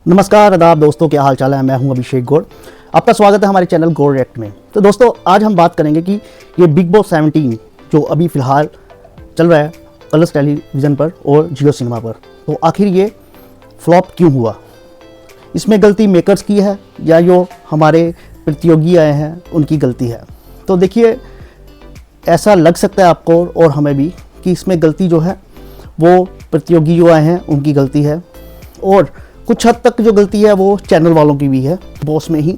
नमस्कार आदाब दोस्तों, क्या हाल चाल है। मैं हूं अभिषेक गौड़। आपका स्वागत है हमारे चैनल गौड़ रिएक्ट में। तो दोस्तों, आज हम बात करेंगे कि ये बिग बॉस 17 जो अभी फ़िलहाल चल रहा है कलर्स टेलीविज़न पर और जियो सिनेमा पर, तो आखिर ये फ्लॉप क्यों हुआ। इसमें गलती मेकर्स की है या जो हमारे प्रतियोगी आए हैं उनकी गलती है। तो देखिए, ऐसा लग सकता है आपको और हमें भी कि इसमें गलती जो है वो प्रतियोगी जो आए हैं उनकी गलती है, और कुछ हद तक जो गलती है वो चैनल वालों की भी है। बॉस में ही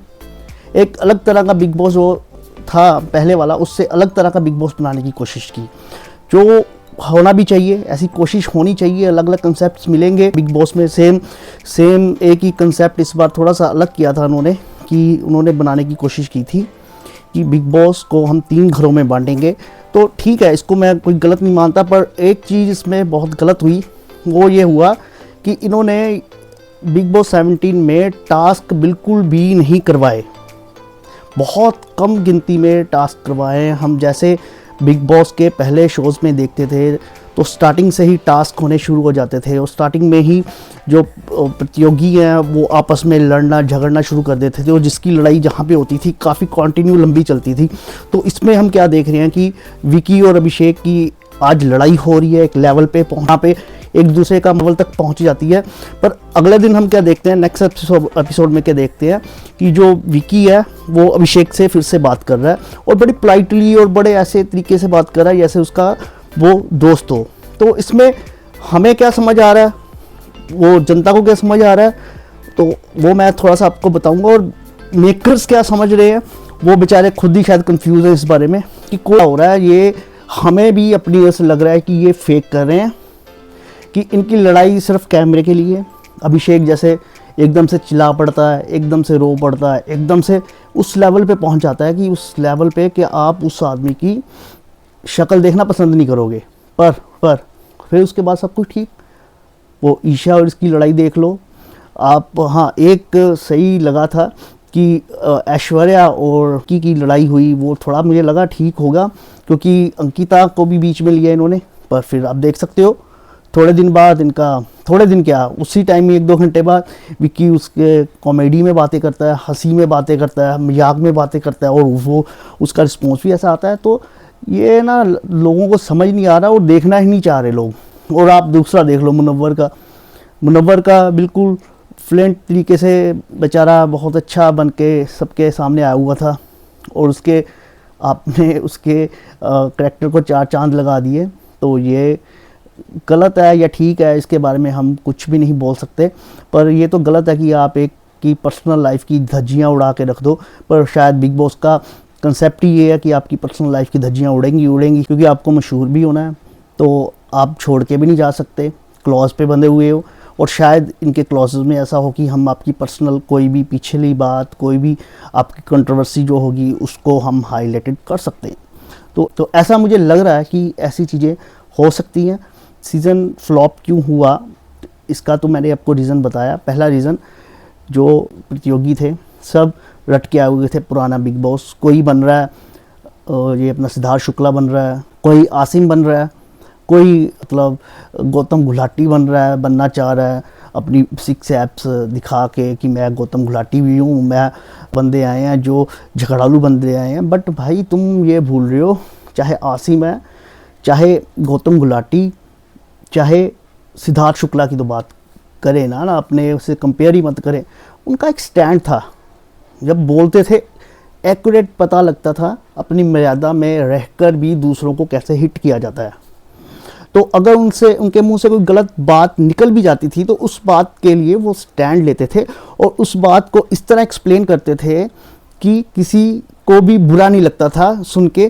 एक अलग तरह का बिग बॉस जो था पहले वाला, उससे अलग तरह का बिग बॉस बनाने की कोशिश की, जो होना भी चाहिए, ऐसी कोशिश होनी चाहिए। अलग अलग कंसेप्ट्स मिलेंगे बिग बॉस में। सेम एक ही कंसेप्ट इस बार थोड़ा सा अलग किया था उन्होंने, कि उन्होंने बनाने की कोशिश की थी कि बिग बॉस को हम 3 घरों में बांटेंगे। तो ठीक है, इसको मैं कोई गलत नहीं मानता, पर एक चीज़ इसमें बहुत गलत हुई, वो ये हुआ कि इन्होंने बिग बॉस 17 में टास्क बिल्कुल भी नहीं करवाए। बहुत कम गिनती में टास्क करवाए। हम जैसे बिग बॉस के पहले शोज़ में देखते थे तो स्टार्टिंग से ही टास्क होने शुरू हो जाते थे, और स्टार्टिंग में ही जो प्रतियोगी हैं वो आपस में लड़ना झगड़ना शुरू कर देते थे, और जिसकी लड़ाई जहाँ पे होती थी काफ़ी कंटिन्यू लंबी चलती थी। तो इसमें हम क्या देख रहे हैं कि विकी और अभिषेक की आज लड़ाई हो रही है एक लेवल पे, वहाँ पे एक दूसरे का लेवल तक पहुँच जाती है। पर अगले दिन हम क्या देखते हैं, नेक्स्ट एपिसोड में क्या देखते हैं कि जो विकी है वो अभिषेक से फिर से बात कर रहा है, और बड़ी पोलाइटली और बड़े ऐसे तरीके से बात कर रहा है जैसे उसका वो दोस्त हो। तो इसमें हमें क्या समझ आ रहा है, वो जनता को क्या समझ आ रहा है, तो वो मैं थोड़ा सा आपको बताऊंगा। और मेकर्स क्या समझ रहे हैं, वो बेचारे खुद ही शायद कंफ्यूज है इस बारे में कि क्या हो रहा है। ये हमें भी अपनी वजह से लग रहा है कि ये फेक कर रहे हैं, कि इनकी लड़ाई सिर्फ कैमरे के लिए। अभिषेक जैसे एकदम से चिल्ला पड़ता है, एकदम से रो पड़ता है, एकदम से उस लेवल पे पहुंच जाता है कि उस लेवल पे कि आप उस आदमी की शक्ल देखना पसंद नहीं करोगे। पर फिर उसके बाद सब कुछ ठीक। वो ईशा और इसकी लड़ाई देख लो आप। हाँ, एक सही लगा था कि ऐश्वर्या और की लड़ाई हुई, वो थोड़ा मुझे लगा ठीक होगा, क्योंकि अंकिता को भी बीच में लिया इन्होंने। पर फिर आप देख सकते हो थोड़े दिन बाद इनका, थोड़े दिन क्या, उसी टाइम में 1-2 घंटे बाद विक्की उसके कॉमेडी में बातें करता है, हंसी में बातें करता है, मजाक में बातें करता है, और वो उसका रिस्पॉन्स भी ऐसा आता है। तो ये ना लोगों को समझ नहीं आ रहा और देखना ही नहीं चाह रहे लोग। और आप दूसरा देख लो मुनव्वर का बिल्कुल फ्लुएंट तरीके से बेचारा बहुत अच्छा बन के सबके सामने आया हुआ था, और उसके आपने उसके करैक्टर को 4 चांद लगा दिए। तो ये गलत है या ठीक है, इसके बारे में हम कुछ भी नहीं बोल सकते, पर ये तो गलत है कि आप एक की पर्सनल लाइफ की धज्जियाँ उड़ा के रख दो। पर शायद बिग बॉस का कंसेप्ट ही ये है कि आपकी पर्सनल लाइफ की धज्जियाँ उड़ेंगी, क्योंकि आपको मशहूर भी होना है। तो आप छोड़ के भी नहीं जा सकते, क्लॉज पे बंधे हुए हो, और शायद इनके क्लॉजेज में ऐसा हो कि हम आपकी पर्सनल कोई भी पिछली बात, कोई भी आपकी कंट्रोवर्सी जो होगी उसको हम हाईलाइटेड कर सकते हैं। तो ऐसा मुझे लग रहा है कि ऐसी चीज़ें हो सकती हैं। सीज़न फ्लॉप क्यों हुआ, इसका तो मैंने आपको रीज़न बताया। पहला रीज़न, जो प्रतियोगी थे सब रट के आए हुए थे पुराना बिग बॉस। कोई बन रहा है ये अपना सिद्धार्थ शुक्ला बन रहा है, कोई आसिम बन रहा है, कोई मतलब गौतम गुलाटी बन रहा है, बनना चाह रहा है अपनी 6 एप्स दिखा के कि मैं गौतम गुलाटी भी हूँ। मैं बंदे आए हैं जो झगड़ालू बंदे आए हैं। बट भाई, तुम ये भूल रहे हो, चाहे आसिम है, चाहे गौतम गुलाटी, चाहे सिद्धार्थ शुक्ला की तो बात करें ना अपने उससे कंपेयर ही मत करें। उनका एक स्टैंड था, जब बोलते थे एक्यूरेट पता लगता था अपनी मर्यादा में रहकर भी दूसरों को कैसे हिट किया जाता है। तो अगर उनके मुंह से कोई गलत बात निकल भी जाती थी तो उस बात के लिए वो स्टैंड लेते थे, और उस बात को इस तरह एक्सप्लेन करते थे कि किसी को भी बुरा नहीं लगता था सुन के